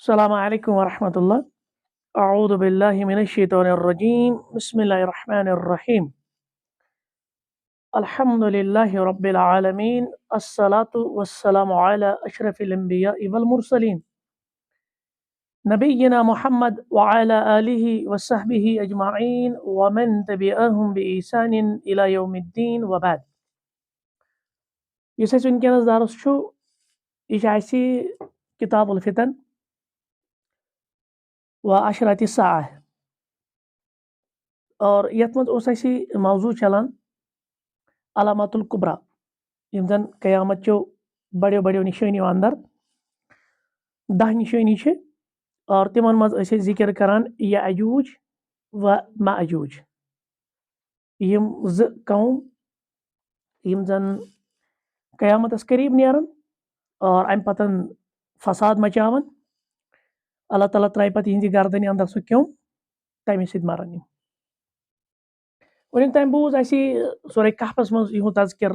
السلام عليكم ورحمة الله. أعوذ بالله من الشيطان الرجيم. بسم الله الرحمن الرحيم. الحمد لله رب العالمين. الصلاة والسلام على أشرف الأنبياء والمرسلين نبينا محمد وعلى آله وصحبه أجمعين ومن تبعهم بإحسان إلى يوم الدين وبعد. یُس اَسہِ وٕنکٮ۪نَس درس چھُ یہِ چھُ اَسہِ کِتاب الفتن وعشرات الساعة اور یَتھ منٛز اوس اَسہِ موضوع چلان علامات القبرا یِم زَن قیامت چو بڑیو بڑیو نِشٲنیو اندر 10 نِشٲنی چھِ اور تِمن منٛز ٲسۍ أسۍ ذِکر کران یاجوج و ماجوج یِم زٕ قوم یِم زَن قیامتس قریٖب نیران اور اَمہِ پتہٕ فساد مچاوان اللہ تعالیٰ ترٛایہِ پتہٕ یِہنٛدِ گردنہِ اندر سُہ کیوٚم تَمہِ سۭتۍ مران یِم. وۄنیُک تام بوٗز اَسہِ سورے کہفس منٛز یِہُنٛد تذکر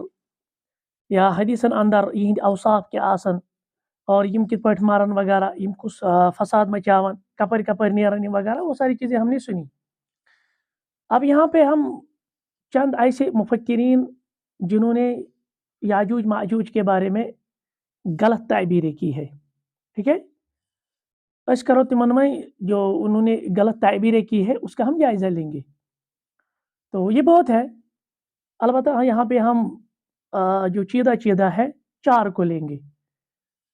یا حدیٖثن اندر یِہنٛدۍ اوصاف کیٛاہ آسان اور یِم کِتھ پٲٹھۍ مران وغیرہ یِم کُس فساد مچاوان کپٲرۍ کپٲرۍ نیران یِم وغیرہ وہ ساری چیزیں ہم نے سنی. اب یہاں پہ ہم چند ایسے مفکرین جنہوں نے یاجوج ماجوج کے بارے میں غلط تعبیریں کی ہے، ٹھیک ہے، اس کرو تمن میں جو انہوں نے غلط تعبیریں کی ہے اس کا ہم جائزہ لیں گے. تو یہ بہت ہے، البتہ یہاں پہ ہم جو چیدہ ہے 4 کو لیں گے.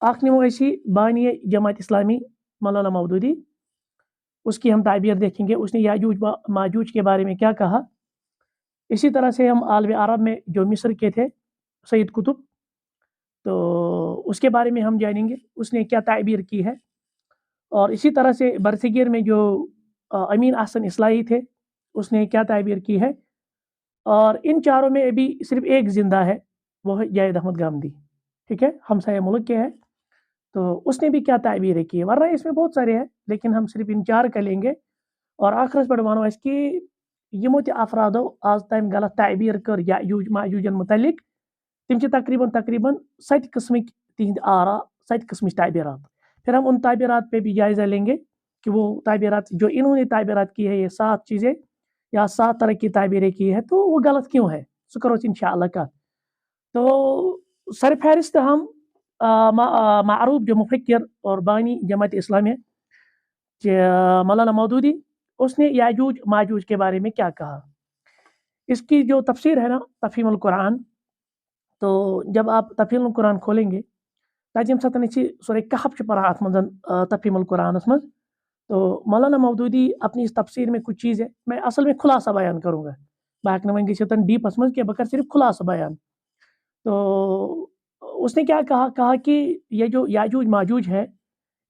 اخ نمو ایسی بانی جماعت اسلامی مولانا مودودی، اس کی ہم تعبیر دیکھیں گے، اس نے یاجوج ماجوج کے بارے میں کیا کہا. اسی طرح سے ہم عالم عرب میں جو مصر کے تھے سید قطب، تو اس کے بارے میں ہم جانیں گے اس نے کیا تعبیر کی ہے. اور اسی طرح سے برصغیر میں جو امین احسن اصلاحی تھے اس نے کیا تعبیر کی ہے. اور ان 4 میں ابھی صرف ایک زندہ ہے، وہ ہے جاوید احمد گامدی، ٹھیک ہے، ہمسایہ ملک کے ہے. تو اس نے بھی کیا تعبیریں کی ہے، ورنہ اس میں بہت سارے ہیں لیکن ہم صرف ان 4 کا لیں گے. اور آخرس پہ وانو اس کی یمو تہِ افرادو آز تام غلط تعبیر کر یاجوج ماجوجن متعلق تم تقریباً 7 قسمک تہند آرا 7 قسمچ تعبیرات. پھر ہم ان تعبیرات پہ بھی جائزہ لیں گے کہ وہ تعبیرات جو انہوں نے تعبیرات کی ہے، یہ 7 چیزیں یا 7 طرح کی تعبیریں کی ہے، تو وہ غلط کیوں ہے، سو کرو انشاءاللہ کا. تو سر فہرست ہم معروف جو مفکر اور بانی جماعت اسلامی مولانا مودودی، اس نے یاجوج ماجوج کے بارے میں کیا کہا. اس کی جو تفسیر ہے نا تفہیم القرآن، تو جب آپ تفہیم القرآن کھولیں گے تاجم ستن سورے کہف پڑھا ات من تفہیم القرآن من، تو مولانا مودودی اپنی اس تفسیر میں کچھ چیزیں میں اصل میں خلاصہ بیان کروں گا، باقی نمائن گھن ڈیپس من کہ بکر صرف خلاصہ بیان. تو اس نے کیا کہا کہ یہ جو یاجوج ماجوج ہے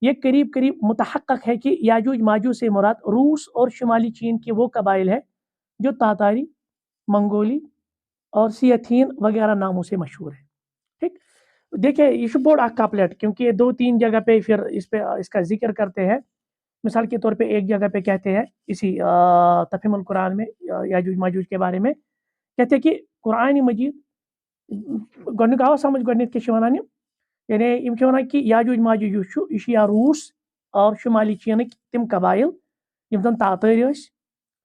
یہ قریب متحقق ہے کہ یاجوج ماجوج سے مراد روس اور شمالی چین کے وہ قبائل ہیں جو تاتاری، منگولی اور سیتھین وغیرہ ناموں سے مشہور ہے. ٹھیک، دیکھیں یہ بوڑ اکا پلیٹ کیونکہ یہ 2-3 جگہ پہ پھر اس کا ذکر کرتے ہیں. مثال کے طور پہ ایک جگہ پہ کہتے ہیں اسی تفہیم القرآن میں یاجوج ماجوج کے بارے میں کہتے ہیں کہ قرآن مجید گۄڈنیُک آو سمجھ گۄڈنیتھ کیا ونان یعنی یم ونان کہ یاجوج ماجوج یہ یا روس اور شمالی چینک تم قبائل یم زن تاتاری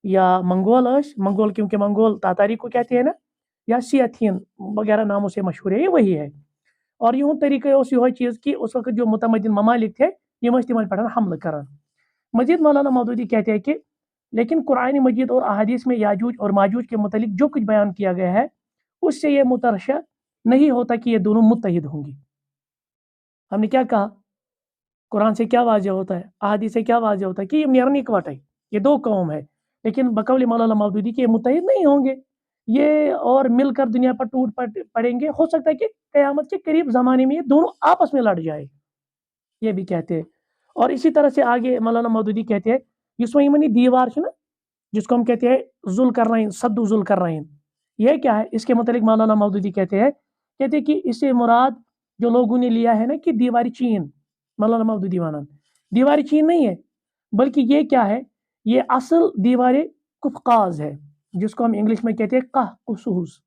یا منگول کیونکہ منگول تاتاری کو کہتے ہیں نا، یا سیتھین وغیرہ ناموں سے مشہور ہے، یہ وہی ہے. اور یہاں طریقہ یہ چیز کہ اس وقت جو متمدن ممالک تھے یہ تمن پہ حملہ کران. مزید مولانا مودودی کہتے ہیں کہ لیکن قرآن مجید اور احادیث میں یاجوج اور ماجوج کے متعلق جو کچھ بیان کیا گیا ہے اس سے یہ مترشح نہیں ہوتا کہ یہ دونوں متحد ہوں گی. ہم نے کیا کہا، قرآن سے کیا واضح ہوتا ہے، احادیث سے کیا واضح ہوتا ہے کہ یہ نیرن اکوٹے یہ 2 قوم ہے، لیکن بقول مولانا مودودی کے متحد نہیں ہوں گے یہ اور مل کر دنیا پر ٹوٹ پڑیں گے. ہو سکتا ہے کہ قیامت کے قریب زمانے میں یہ دونوں آپس میں لڑ جائے، یہ بھی کہتے ہیں. اور اسی طرح سے آگے مولانا مودودی کہتے ہیں اس میں منی دیوار ہے نا جس کو ہم کہتے ہیں ذل کر رہے ہیں، صدو ذل کر رہے ہیں، یہ کیا ہے. اس کے متعلق مولانا مودودی کہتے ہیں کہ اس سے مراد جو لوگوں نے لیا ہے نا کہ دیواری چین، مولانا مودودی وانان دیواری چین نہیں ہے بلکہ یہ کیا ہے، یہ اصل دیوار قفقاز ہے جس کو ہم انگلش میں کہتے ہیں قہقسوس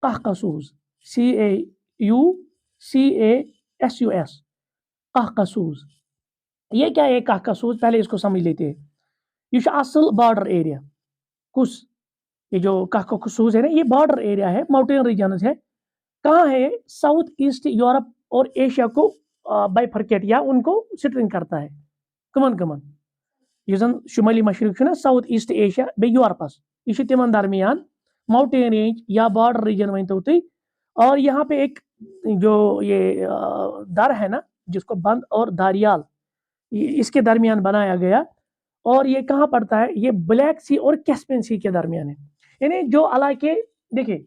CAUCASUS قہقسوس. یہ کیا ہے کہکشاؤ؟ پہلے اس کو سمجھ لیتے ہیں. یہ اصل بارڈر ایریا کس یہ جو کہکشاؤ ہے نا یہ بارڈر ایریا ہے ماؤنٹین ریجنز ہے. کہاں ہے؟ ساؤتھ ایسٹ یورپ اور ایشیا کو بائیفرکیٹ یا ان کو سٹرنگ کرتا ہے. کمن یہ زن شمالی مشرق نا ساؤتھ ایسٹ ایشیا بے یورپس یہ تمن درمیان ماؤنٹین رینج یا بارڈر ریجن ونتو تھی. اور یہاں پہ ایک جو یہ در ہے نا جس کو بند اور داریال اس کے درمیان بنایا گیا. اور یہ کہاں پڑتا ہے؟ یہ بلیک سی اور کیسپین سی کے درمیان ہے. یعنی جو علاقے دیکھیں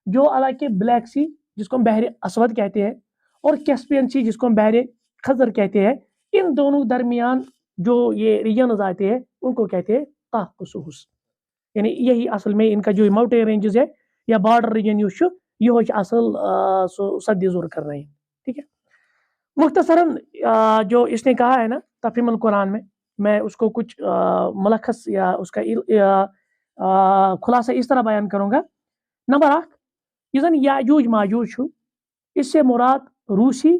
جو علاقے بلیک سی جس کو ہم بحر اسود کہتے ہیں اور کیسپین سی جس کو ہم بحر خزر کہتے ہیں ان دونوں درمیان جو یہ ریجنز آتے ہیں ان کو کہتے ہیں کہکشاؤ. یعنی یہی اصل میں ان کا جو ماؤنٹین رینجز ہے یا بارڈر ریجن یہ اصل سد زور کر رہے ہیں. ٹھیک ہے. مختصراً جو اس نے کہا ہے نا تفہیم القرآن میں اس کو کچھ ملخص یا اس کا خلاصہ اس طرح بیان کروں گا. نمبر 1 یہ زن یاجوج ماجوج اس سے مراد روسی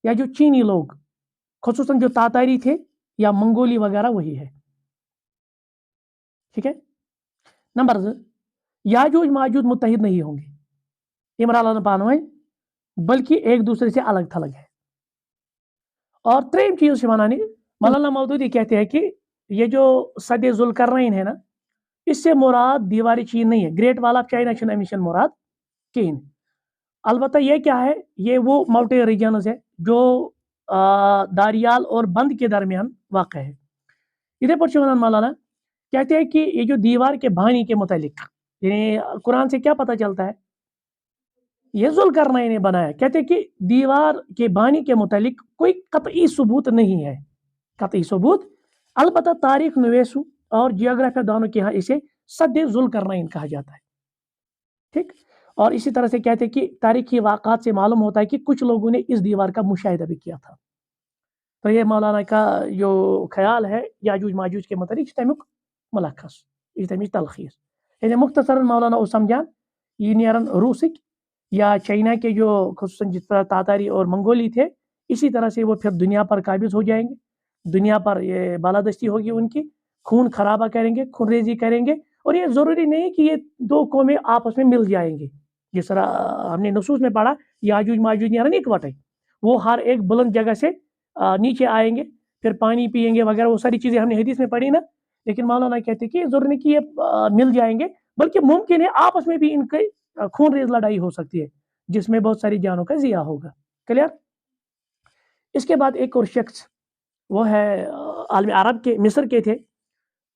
یا جو چینی لوگ خصوصاً جو تاتاری تھے یا منگولی وغیرہ وہی ہے. ٹھیک ہے. نمبر 2 یاجوج ماجوج متحد نہیں ہوں گے عمران پانویں بلکہ ایک دوسرے سے الگ تھلگ ہے. اور تریم چیز شمانانی مولانا مودودی کہتے ہیں کہ یہ جو سد ذوالقرنین ہے نا اس سے مراد دیواری چین نہیں ہے. گریٹ وال آف چائنا چھن امیشن مراد کہیں. البتہ یہ کیا ہے؟ یہ وہ ماؤنٹین ریجنز ہے جو داریال اور بند کے درمیان واقع ہے. ادھر پر شمانان مولانا کہتے ہیں کہ یہ جو دیوار کے بانی کے متعلق یعنی قرآن سے کیا پتہ چلتا ہے؟ یہ ذوالقرنین نے بنایا. کہتے ہیں کہ دیوار کے بانی کے متعلق کوئی قطعی ثبوت نہیں ہے. قطعی ثبوت البتہ تاریخ نویسوں اور جیوگرافی دونوں کے ہاں اسے سد ذوالقرنین کہا جاتا ہے. ٹھیک. اور اسی طرح سے کہتے ہیں کہ تاریخی واقعات سے معلوم ہوتا ہے کہ کچھ لوگوں نے اس دیوار کا مشاہدہ بھی کیا تھا. تو یہ مولانا کا جو خیال ہے یاجوج ماجوج کے متعلق تمیک ملخص تمیک تلخیص. یعنی مختصراً مولانا اس سمجھان یہ نیرن روسک یا چائنا کے جو خصوصاً جس طرح تاتاری اور منگولی تھے اسی طرح سے وہ پھر دنیا پر قابض ہو جائیں گے. دنیا پر یہ بالادستی ہوگی ان کی. خون خرابہ کریں گے خون ریزی کریں گے. اور یہ ضروری نہیں کہ یہ دو قومیں آپس میں مل جائیں گے. جس طرح ہم نے نصوص میں پڑھا یاجوج ماجوج نیرن اکوٹے وہ ہر ایک بلند جگہ سے نیچے آئیں گے پھر پانی پیئیں گے وغیرہ وہ ساری چیزیں ہم نے حدیث میں پڑھی نا. لیکن مولانا کہتے ہیں کہ ضروری نہیں کہ یہ مل جائیں گے بلکہ ممکن ہے آپس میں بھی ان کی خون ریز لڑائی ہو سکتی ہے جس میں بہت ساری جانوں کا ضیاع ہوگا. کلیئر. اس کے بعد ایک اور شخص وہ ہے عالم عرب کے مصر کے تھے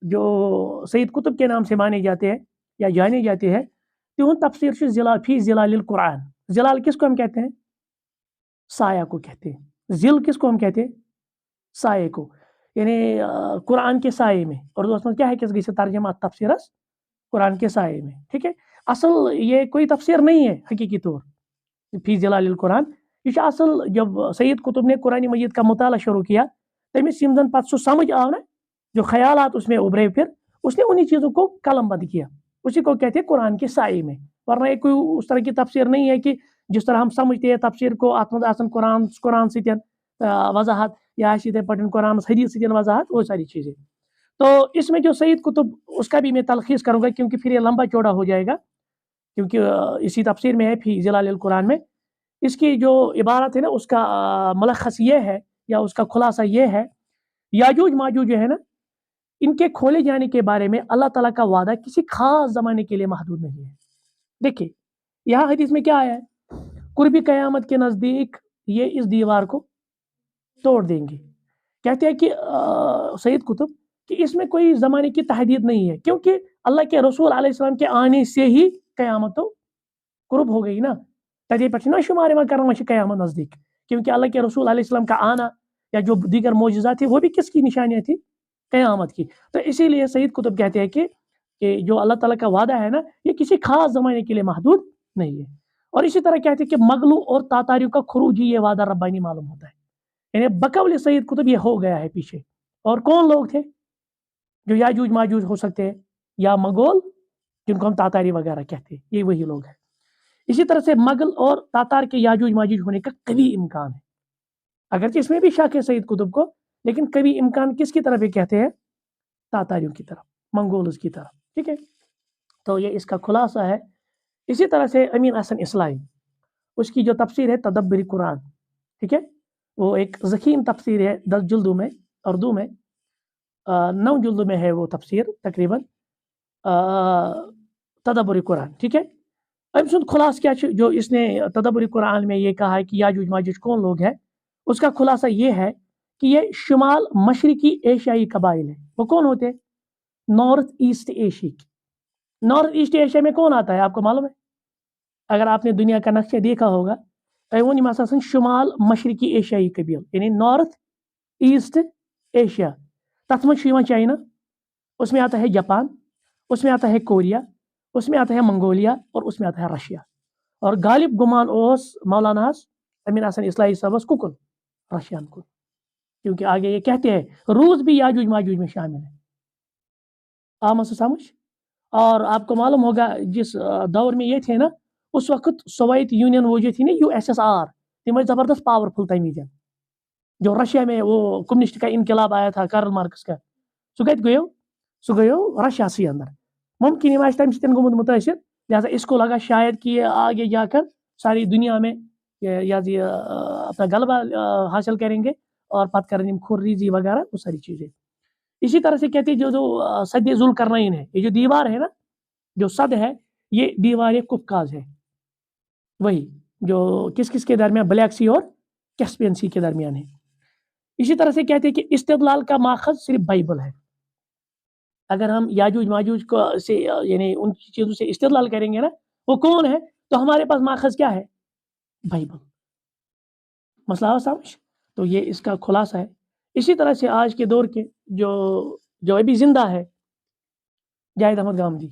جو سید قطب کے نام سے مانے جاتے ہیں یا جانے جاتے ہیں. تو تفسیر سے فی ظلال القرآن. ظلال کس کو ہم کہتے ہیں؟ سایہ کو کہتے ہیں. ظل کس کو ہم کہتے ہیں؟ سائے کو. یعنی قرآن کے سائے میں. اور دوستوں کیا ہے کس کی سے ترجمہ تفسیر قرآن کے سائے میں. ٹھیک ہے. اصل یہ کوئی تفسیر نہیں ہے حقیقی طور فی ظلال القرآن. یہ اصل جب سید قطب نے قرآن مجید کا مطالعہ شروع کیا تمس یم زن پتہ سمجھ آو نا جو خیالات اس میں ابھرے پھر اس نے انہی چیزوں کو قلم بند کیا. اسی کو کہتے ہیں قرآن کے سائے میں. ورنہ یہ کوئی اس طرح کی تفسیر نہیں ہے کہ جس طرح ہم سمجھتے ہیں تفسیر کو آتمد آسن قرآن ستین وضاحت یا اسی پٹن قرآن حدیث ستین وضاحت وہ ساری چیزیں. تو اس میں جو سید قطب اس کا بھی میں تلخیص کروں گا کیونکہ پھر یہ لمبا چوڑا ہو جائے گا کیونکہ اسی تفسیر میں ہے فی ظلال القرآن میں. اس کی جو عبارت ہے نا اس کا ملخص یہ ہے یا اس کا خلاصہ یہ ہے یاجوج ماجوج جو ہے نا ان کے کھولے جانے کے بارے میں اللہ تعالیٰ کا وعدہ کسی خاص زمانے کے لیے محدود نہیں ہے. دیکھیں یہاں حدیث میں کیا آیا ہے؟ قرب قیامت کے نزدیک یہ اس دیوار کو توڑ دیں گے. کہتے ہیں کہ سید قطب کہ اس میں کوئی زمانے کی تحدید نہیں ہے کیونکہ اللہ کے رسول علیہ السلام کے آنے سے ہی قیامت تو قرب ہو گئی نا. تدی پہ نہ شمار میں کرنا قیامت نزدیک کیونکہ اللہ کے رسول علیہ السلام کا آنا یا جو دیگر معجزات تھی وہ بھی کس کی نشانیاں تھی؟ قیامت کی. تو اسی لیے سید قطب کہتے ہیں کہ جو اللہ تعالیٰ کا وعدہ ہے نا یہ کسی خاص زمانے کے لیے محدود نہیں ہے. اور اسی طرح کہتے ہیں کہ مغلو اور تاتاریوں کا خروج ہی یہ وعدہ ربانی معلوم ہوتا ہے. یعنی بقول سید قطب یہ ہو گیا ہے پیچھے. اور کون لوگ تھے جو یاجوج ماجوج ہو سکتے ہیں؟ یا مغول جن کو ہم تاتاری وغیرہ کہتے ہیں یہ وہی لوگ ہیں. اسی طرح سے مغل اور تاتار کے یاجوج ماجوج ہونے کا قوی امکان ہے اگرچہ اس میں بھی شک ہے سید قطب کو لیکن کبھی امکان کس کی طرف یہ کہتے ہیں؟ تاتاریوں کی طرف، منگولز کی طرف. ٹھیک ہے، تو یہ اس کا خلاصہ ہے. اسی طرح سے امین احسن اصلاحی، اس کی جو تفسیر ہے تدبر قرآن، ٹھیک ہے، وہ ایک ذخیم تفسیر ہے 10 جلدوں میں، اردو میں 9 جلدوں میں ہے وہ تفسیر تقریباً تدبر قرآن. ٹھیک ہے، ام سند خلاص کیا جو اس نے تدبر قرآن میں یہ کہا ہے کہ یاجوج ماجوج کون لوگ ہیں، اس کا خلاصہ یہ ہے کہ یہ شمال مشرقی ایشیائی قبائل ہیں. وہ کون ہوتے ہیں؟ نارتھ ایسٹ ایشیا کی. نارتھ ایسٹ ایشیا میں کون آتا ہے آپ کو معلوم ہے؟ اگر آپ نے دنیا کا نقشہ دیکھا ہوگا ون مثلا شمال مشرقی ایشیائی قبیل، یعنی نارتھ ایسٹ ایشیا. تتھ من چائنا، اس میں آتا ہے جاپان، اس میں آتا ہے کوریا، اس میں آتا ہے منگولیا، اور اس میں آتا ہے رشیا. اور غالب گمان اوس مولانا امین احسن اصلاحی صاحب ککن رشین کن، کیونکہ آگے یہ کہتے ہیں روس بھی یاجوج ماجوج میں شامل ہے. آمد سے سمجھ. اور آپ کو معلوم ہوگا جس دور میں یہ تھے نا، اس وقت سوویت یونین وہ جو تھی نا USSR، تم زبردست پاورفل تمی دن. جو رشیا میں وہ کمیونسٹ کا انقلاب آیا تھا کارل مارکس کا، سو گیو رشیا سی اندر. ممکن یہ تم سے گومت متاثر، لہٰذا اس کو لگا شاید کہ یہ آگے جا کر ساری دنیا میں اپنا غلبہ حاصل کریں گے اور پت کریں خور ریزی وغیرہ وہ ساری چیزیں. اسی طرح سے کہتے ہیں جو سد ذوالقرنین ہے، یہ جو دیوار ہے نا، جو سد ہے، یہ دیوار قفقاز ہے، وہی جو کس کے درمیان بلیک سی اور کیسپین سی کے درمیان ہے. اسی طرح سے کہتے ہیں کہ استدلال کا ماخذ صرف بائبل ہے. اگر ہم یاجوج ماجوج کو سے یعنی ان چیزوں سے استدلال کریں گے نا، وہ کون ہے، تو ہمارے پاس ماخذ کیا ہے؟ بائبل. مسئلہ سمجھ. تو یہ اس کا خلاصہ ہے. اسی طرح سے آج کے دور کے جو ابھی زندہ ہے جاوید احمد گامدی.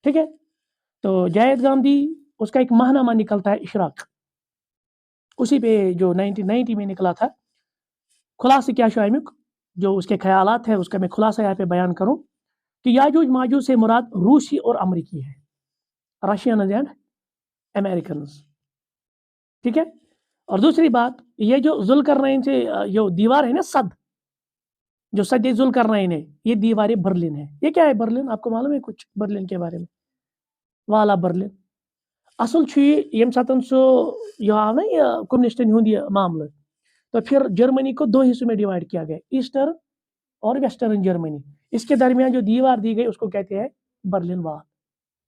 ٹھیک ہے، تو جاوید گامدی اس کا ایک ماہنامہ نکلتا ہے اشراق، اسی پہ جو 1990 میں نکلا تھا. خلاصہ کیا شامک جو اس کے خیالات ہیں اس کا میں خلاصہ یہاں پہ بیان کروں کہ یاجوج ماجوج سے مراد روسی اور امریکی ہے، رشینز اینڈ امریکنز. ٹھیک ہے. اور دوسری بات، یہ جو ذوالقرنین سے جو دیوار ہے نا سد، جو سد ذوالقرنین ہے، یہ دیوار برلن ہے. یہ کیا ہے برلن؟ آپ کو معلوم ہے کچھ برلن کے بارے میں؟ والا برلن اصل یم ساتن سو یہ آو نا یہ کمیونسٹن ہند یہ معاملہ، تو پھر جرمنی کو 2 حصوں میں ڈیوائڈ کیا گیا، ایسٹرن اور ویسٹرن جرمنی. اس کے درمیان جو دیوار دی گئی اس کو کہتے ہیں برلن وال.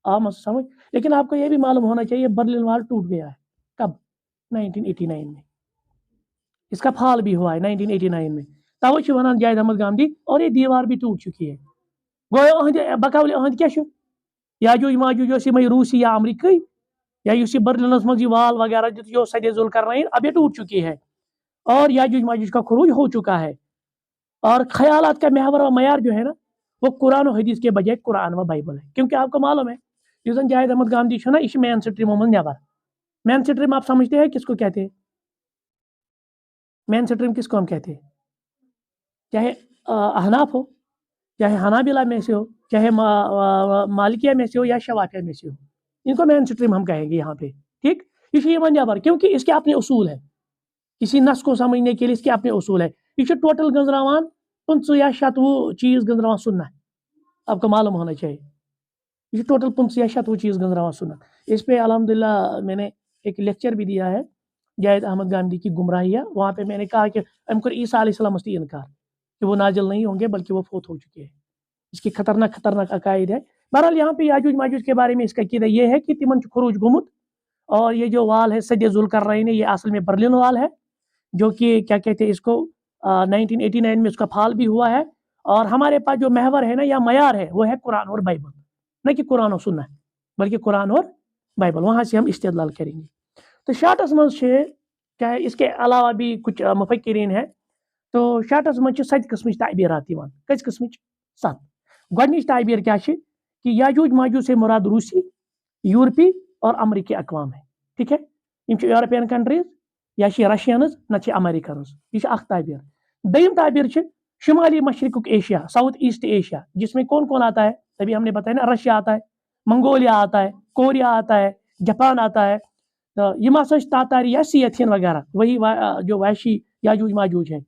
آپ سمجھ. لیکن آپ کو یہ بھی معلوم ہونا چاہیے برلن وال ٹوٹ گیا ہے کب؟ 1989 میں. اس کا پھال بھی ہوا ہے 1989 میں. توے ونان جاوید احمد گامدی، اور یہ دیوار بھی ٹوٹ چکی ہے. گویا بقول اہند کیا یاجوج ماجوج اس میں روسی یا امریکی یا اس برلنس مز وال وغیرہ جو سد ذوالقرنین اب یہ ٹوٹ چکی ہے اور یاجوج ماجوج کا خروج ہو چکا ہے. اور خیالات کا محور و معیار جو ہے نا، وہ قرآن و حدیث کے بجائے قرآن و بائبل ہے. کیونکہ آپ کو معلوم ہے جو جاوید احمد گامدی نا، یہ مین سٹریم من نیبر. مین سٹریم آپ سمجھتے ہیں کس کو کہتے ہیں؟ مین سٹریم کس کو ہم کہتے ہیں؟ چاہے احناف ہو، چاہے حنابلہ میں سے ہو، چاہے مالکیہ میں سے ہو یا شوافیہ میں سے ہو، ان کو مین سٹریم ہم کہیں گے یہاں پہ. ٹھیک، یہ من نیبر، کیونکہ اس کے اپنے اصول ہیں. کسی نس کو سمجھنے کے لیے اس کے اپنے اصول ہے. یہ ٹوٹل گنزراوان 15 یا 60 چیز گنزراوان سننا، آپ کو معلوم ہونا چاہیے. یہ ٹوٹل 15 یا 60 چیز گنزراوان سننا. اس پہ الحمدللہ میں نے ایک لیکچر بھی دیا ہے، جاوید احمد گامدی کی گمراہیاں. وہاں پہ میں نے کہا کہ عیسیٰ علیہ السلام مست انکار کہ وہ نازل نہیں ہوں گے بلکہ وہ فوت ہو چکے ہیں. اس کی خطرناک عقائد ہے. بہرحال یہاں پہ یاجوج ماجوج کے بارے میں اس کا عقیدہ یہ ہے کہ تمن خروج گمت، اور یہ جو وال ہے سد ذوالقرنین، یہ اصل میں برلن وال ہے، جو کہ کیا کہتے ہیں اس کو 1989 میں اس کا پھال بھی ہوا ہے. اور ہمارے پاس جو محور ہے نا یا معیار ہے وہ ہے قرآن اور بائبل، نہ کہ قرآن و سنت بلکہ قرآن اور بائبل. وہاں سے ہم استدلال کریں گے. تو شارٹس من کیا ہے، اس کے علاوہ بھی کچھ مفکرین ہیں. تو شارٹس من 7 قسمچ تعبیرات یوان. کس قسمچ؟ 7. گۄڈنِچ تعبیر کیا کہ یاجوج ماجوج سے مراد روسی، یورپی اور امریکی اقوام ہے. ٹھیک ہے، یہ یورپین کنٹریز یا رشینز نہ امریکنز. یہ اخ تعبیر. دویم تعبیر شمالی مشرق ایشیا، ساؤتھ ایسٹ ایشیا، جس میں کون کون آتا ہے؟ ابھی ہم نے بتایا نا، رشیا آتا ہے، منگولیا آتا ہے، کوریا آتا ہے، جاپان آتا ہے. یہ تاتاری یا سیتھین وغیرہ، وہی جو وحشی یاجوج ماجوج ہیں.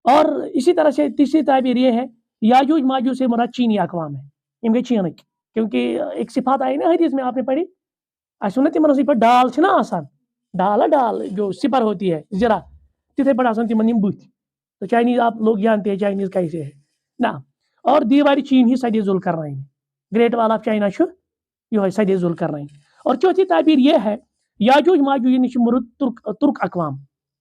اور اسی طرح سے تیسری تعبیر یہ ہے یاجوج ماجوج سے مراد چینی اقوام ہے یم گئی چینک کیونکہ ایک صفات آئی نا حدیث میں آپ نے پڑھی سنت تمہن پر ڈال چھنا آسان ڈال جو سپر ہوتی ہے زرا تتھے پڑھ آسان تمہن یم بت تو چائنیز آپ لوگ جانتے ہیں چائنیز کیسے ہے نا اور دیواری چین ہی سدی ذل کرنائن گریٹ وال آف چائنا یہ سدی ذل کرنائن اور چوتھی تعبیر یہ ہے یاجوج ماجوج نش مرد ترک اقوام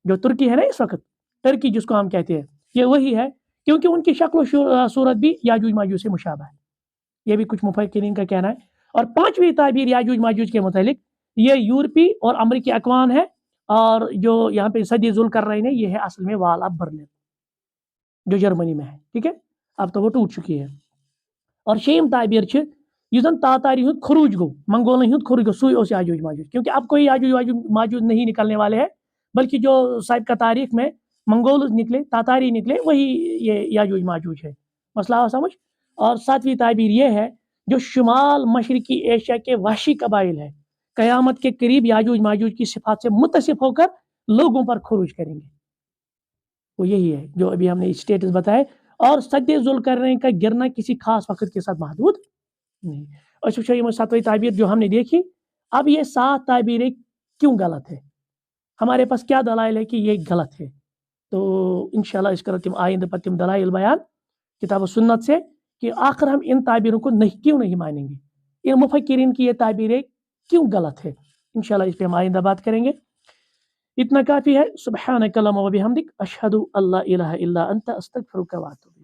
جو ترکی ہے نا اس وقت ٹرکی جس کو ہم کہتے ہیں یہ وہی ہے کیونکہ ان کی شکل و صورت بھی یاجوج ماجوج سے مشابہ ہے یہ بھی کچھ مفکرین کا کہنا ہے اور پانچویں تعبیر یاجوج ماجوج کے متعلق یہ یورپی اور امریکی اقوام ہے اور جو یہاں پہ صدی ذل کر رہے ہیں یہ ہے اصل میں وال آف برلن جو جرمنی میں ہے ٹھیک ہے اب تو وہ ٹوٹ چکی ہے اور شیم تعبیر یہ زن تاتاری ہند خروج گو منگولن ہند خروج گو سوئی اس یاجوج ماجوج کیونکہ اب کوئی یاجوج ماجوج نہیں نکلنے والے ہیں بلکہ جو سابقہ تاریخ میں منگول نکلے تاتاری نکلے وہی یہ یاجوج ماجوج ہے مسئلہ ہو سمجھ اور ساتویں تعبیر یہ ہے جو شمال مشرقی ایشیا کے وحشی قبائل ہے قیامت کے قریب یاجوج ماجوج کی صفات سے متصف ہو کر لوگوں پر خروج کریں گے وہ یہی ہے جو ابھی ہم نے اسٹیٹس بتائے اور سد ذل کرنے کا گرنا کسی خاص وقت کے ساتھ محدود نہیں اور ساتویں تعبیر جو ہم نے دیکھی اب یہ 7 تعبیریں کیوں غلط ہے ہمارے پاس کیا دلائل ہے کہ یہ غلط ہے تو انشاءاللہ اس کا تم آئندہ پر تم دلائل بیان کتاب و سنت سے کہ آخر ہم ان تعبیروں کو کیوں نہیں مانیں گے ان مفکرین کی یہ تعبیریں کیوں غلط ہے انشاءاللہ اس پہ ہم آئندہ بات کریں گے اتنا کافی ہے سبحانک اللہم و بحمدک اشہد ان لا الہ الا انت استغفرک و اتوب